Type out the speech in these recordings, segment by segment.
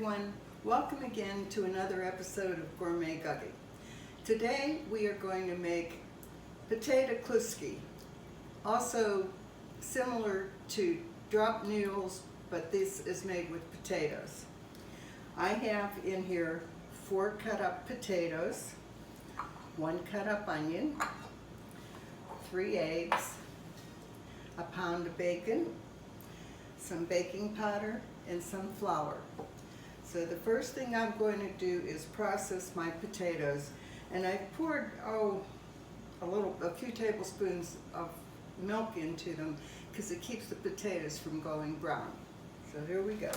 everyone, welcome again to another episode of Gourmet Gagee. Today we are going to make potato Kluski, also similar to drop noodles, but this is made with potatoes. I have in here 4 cut up potatoes, 1 cut up onion, 3 eggs, a pound of bacon, some baking powder, and some flour. So the first thing I'm going to do is process my potatoes, and I poured a few tablespoons of milk into them because it keeps the potatoes from going brown. So here we go.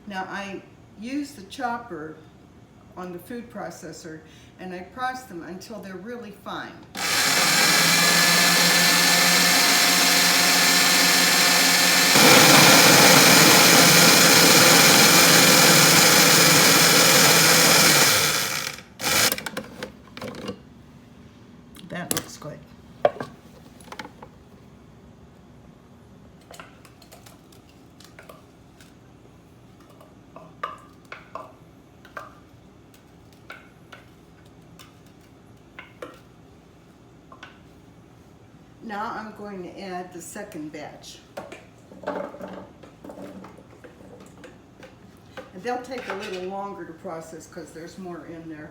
Now I use the chopper on the food processor and I process them until they're really fine. That looks good. Now I'm going to add the second batch. And they'll take a little longer to process because there's more in there.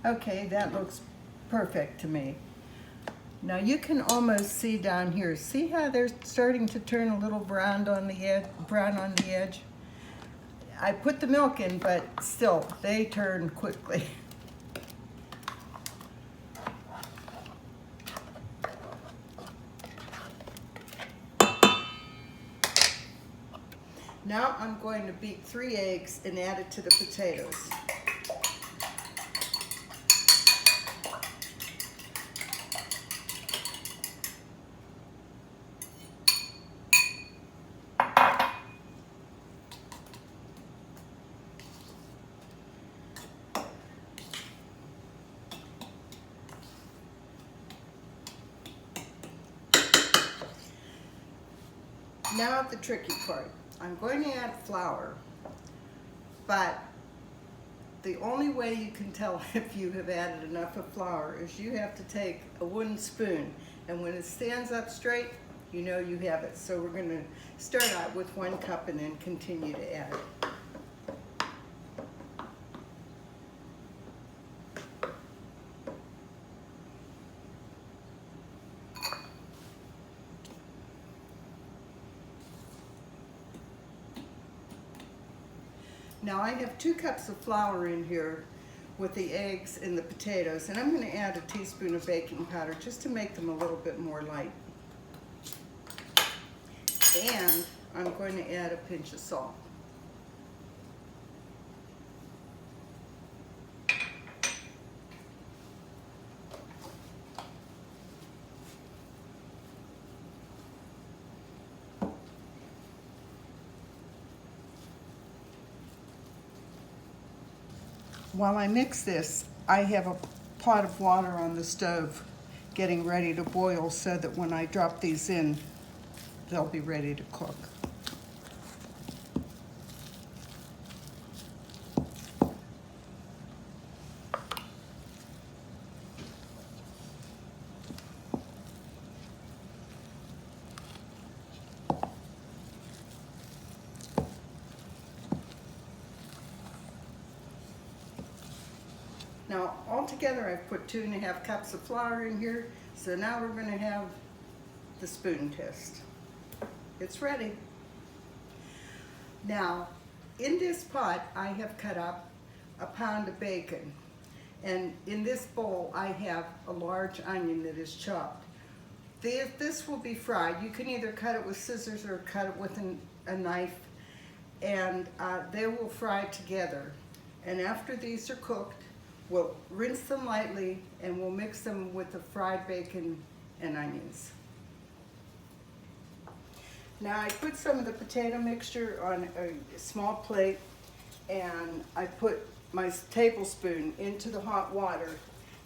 Okay, that looks perfect to me. Now you can almost see down here, see how they're starting to turn a little brown on the edge? I put the milk in, but still, they turn quickly. Now I'm going to beat 3 eggs and add it to the potatoes. Now the tricky part. I'm going to add flour, but the only way you can tell if you have added enough of flour is you have to take a wooden spoon, and when it stands up straight, you know you have it. So we're going to start out with 1 cup and then continue to add it. Now I have 2 cups of flour in here with the eggs and the potatoes, and I'm going to add a teaspoon of baking powder just to make them a little bit more light. And I'm going to add a pinch of salt. While I mix this, I have a pot of water on the stove getting ready to boil so that when I drop these in, they'll be ready to cook. Now, altogether, I've put 2½ cups of flour in here, so now we're going to have the spoon test. It's ready. Now, in this pot, I have cut up a pound of bacon, and in this bowl, I have a large onion that is chopped. This will be fried. You can either cut it with scissors or cut it with a knife, and they will fry together. And after these are cooked, we'll rinse them lightly and we'll mix them with the fried bacon and onions. Now I put some of the potato mixture on a small plate, and I put my tablespoon into the hot water,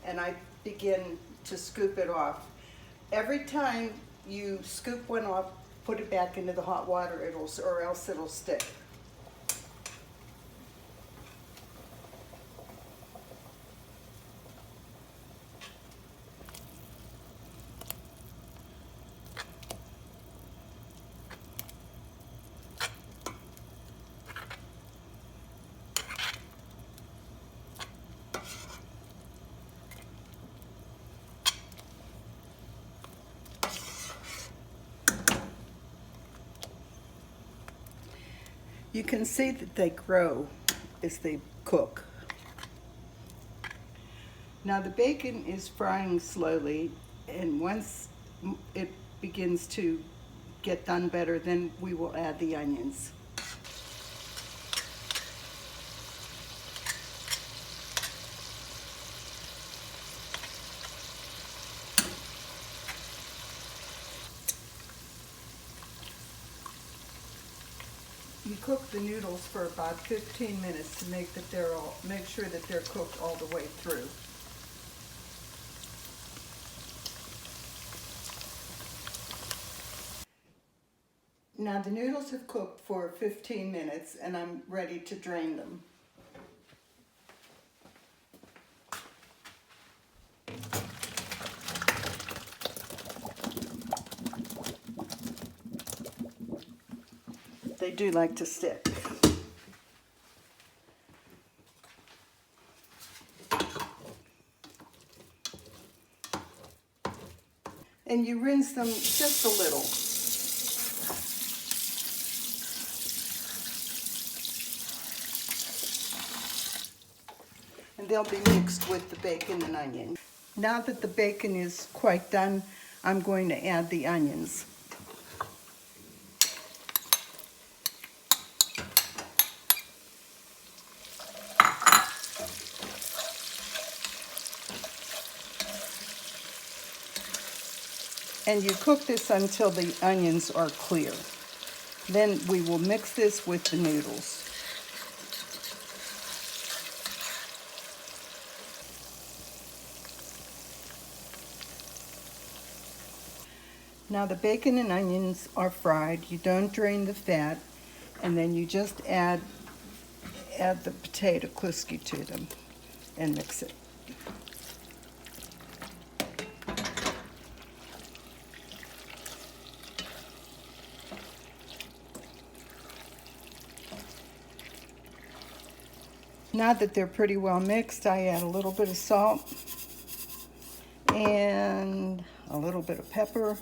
and I begin to scoop it off. Every time you scoop one off, put it back into the hot water, or else it'll stick. You can see that they grow as they cook. Now the bacon is frying slowly, and once it begins to get done better, then we will add the onions. You cook the noodles for about 15 minutes to make sure that they're cooked all the way through. Now the noodles have cooked for 15 minutes and I'm ready to drain them. They do like to stick. And you rinse them just a little. And they'll be mixed with the bacon and onion. Now that the bacon is quite done, I'm going to add the onions. And you cook this until the onions are clear. Then we will mix this with the noodles. Now the bacon and onions are fried. You don't drain the fat, and then you just add the potato Kluski to them and mix it. Now that they're pretty well mixed, I add a little bit of salt and a little bit of pepper,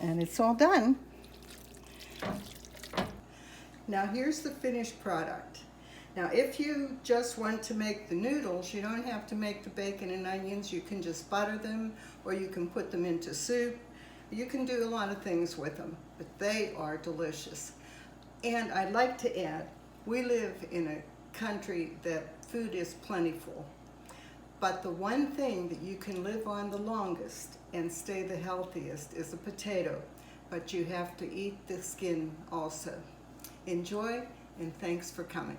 and it's all done. Now here's the finished product. Now if you just want to make the noodles, you don't have to make the bacon and onions. You can just butter them, or you can put them into soup. You can do a lot of things with them, but they are delicious. And I'd like to add, we live in a country that food is plentiful, but the one thing that you can live on the longest and stay the healthiest is a potato, but you have to eat the skin also. Enjoy, and thanks for coming.